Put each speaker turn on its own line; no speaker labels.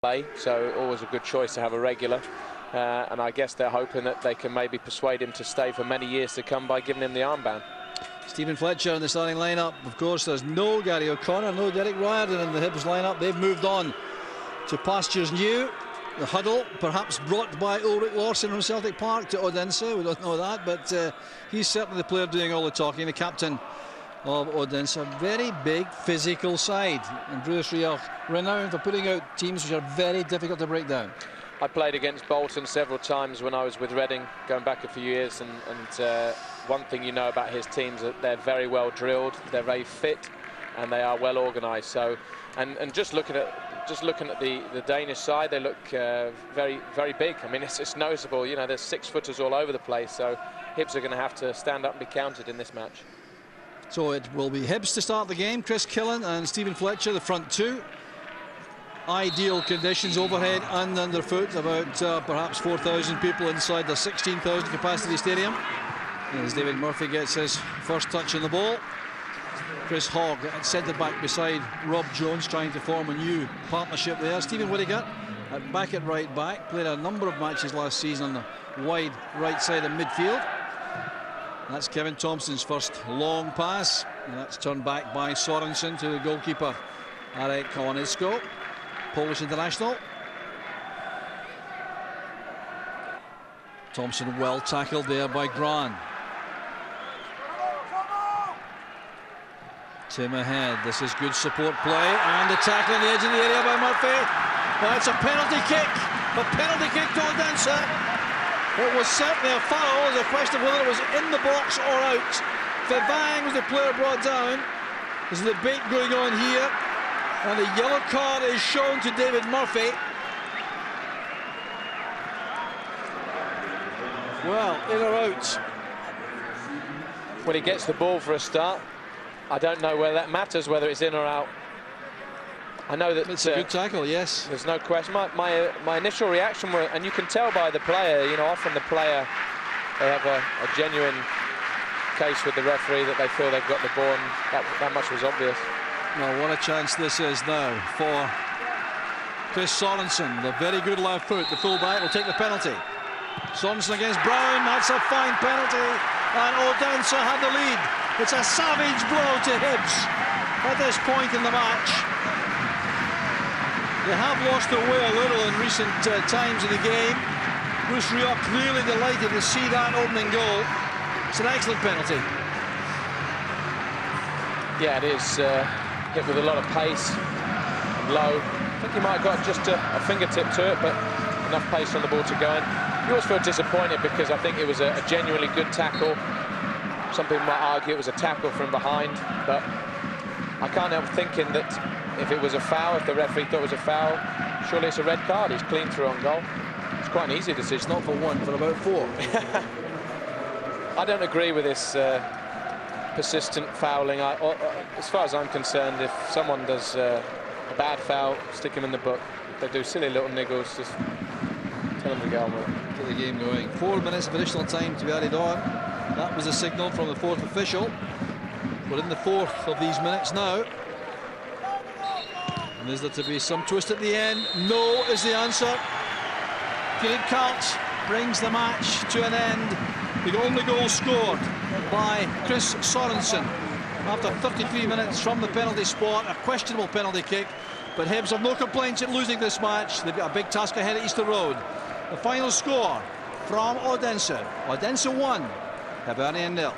play, so always a good choice to have a regular. And I guess they're hoping that they can maybe persuade him to stay for many years to come by giving him the armband.
Stephen Fletcher in the starting lineup. Of course, there's no Gary O'Connor, no Derek Riordan in the Hibs lineup. They've moved on to pastures new. The huddle, perhaps brought by Ulrich Larsson from Celtic Park to Odense. We don't know that, but he's certainly the player doing all the talking, the captain of Odense. A very big physical side. And Bruce Rioch, renowned for putting out teams which are very difficult to break down.
I played against Bolton several times when I was with Reading, going back a few years, and one thing you know about his teams, that they're very well drilled, they're very fit, and they are well organised. So, and just looking at the Danish side, they look very, very big. I mean, it's noticeable. You know, there's 6-footers all over the place. So Hibs are going to have to stand up and be counted in this match.
So it will be Hibs to start the game. Chris Killen and Stephen Fletcher, the front two. Ideal conditions overhead and underfoot. About perhaps 4,000 people inside the 16,000 capacity stadium. As David Murphy gets his first touch on the ball. Chris Hogg at centre back beside Rob Jones, trying to form a new partnership there. Stephen Whittaker back at right back. Played a number of matches last season on the wide right side of midfield. That's Kevin Thompson's first long pass. And that's turned back by Sorensen to the goalkeeper, Arek Kołanisko, Polish international. Thompson well tackled there by Gran. Tim ahead. This is good support play, and the tackle on the edge of the area by Murphy. That's a penalty kick. A penalty kick to Odense. It was certainly a foul. There's a question of whether it was in the box or out. Vivang was the player brought down. There's a debate going on here, and the yellow card is shown to David Murphy. Well, in or out?
When he gets the ball for a start, I don't know whether that matters, whether it's in or out. I know that
it's a good tackle, yes.
There's no question. My initial reaction was, and you can tell by the player, you know, often the player, they have a genuine case with the referee that they feel they've got the ball, and that much was obvious.
Now, what a chance this is now for Chris Sorensen, the very good left foot. The fullback will take the penalty. Sorensen against Brown, that's a fine penalty, and Odense have the lead. It's a savage blow to Hibs at this point in the match. They have lost their way a little in recent times in the game. Bruce Rioch clearly delighted to see that opening goal. It's an excellent penalty. Yeah,
it is hit with a lot of pace and low. I think he might have got just a fingertip to it, but enough pace on the ball to go in. You always feel disappointed because I think it was a genuinely good tackle. Some people might argue it was a tackle from behind, but I can't help thinking that if it was a foul, if the referee thought it was a foul, surely it's a red card. He's clean through on goal. It's quite an easy decision.
Not for one, for about four.
I don't agree with this persistent fouling. As far as I'm concerned, if someone does a bad foul, stick him in the book. If they do silly little niggles, just tell them to go on with it.
Get the game going. 4 minutes of additional time to be added on. That was a signal from the fourth official. We're in the fourth of these minutes now. And is there to be some twist at the end? No is the answer. Philip Kalt brings the match to an end. The only goal scored by Chris Sorensen after 33 minutes from the penalty spot. A questionable penalty kick, but Hibs have no complaints at losing this match. They've got a big task ahead at Easter Road. The final score from Odense. Odense 1, Hibernian 0.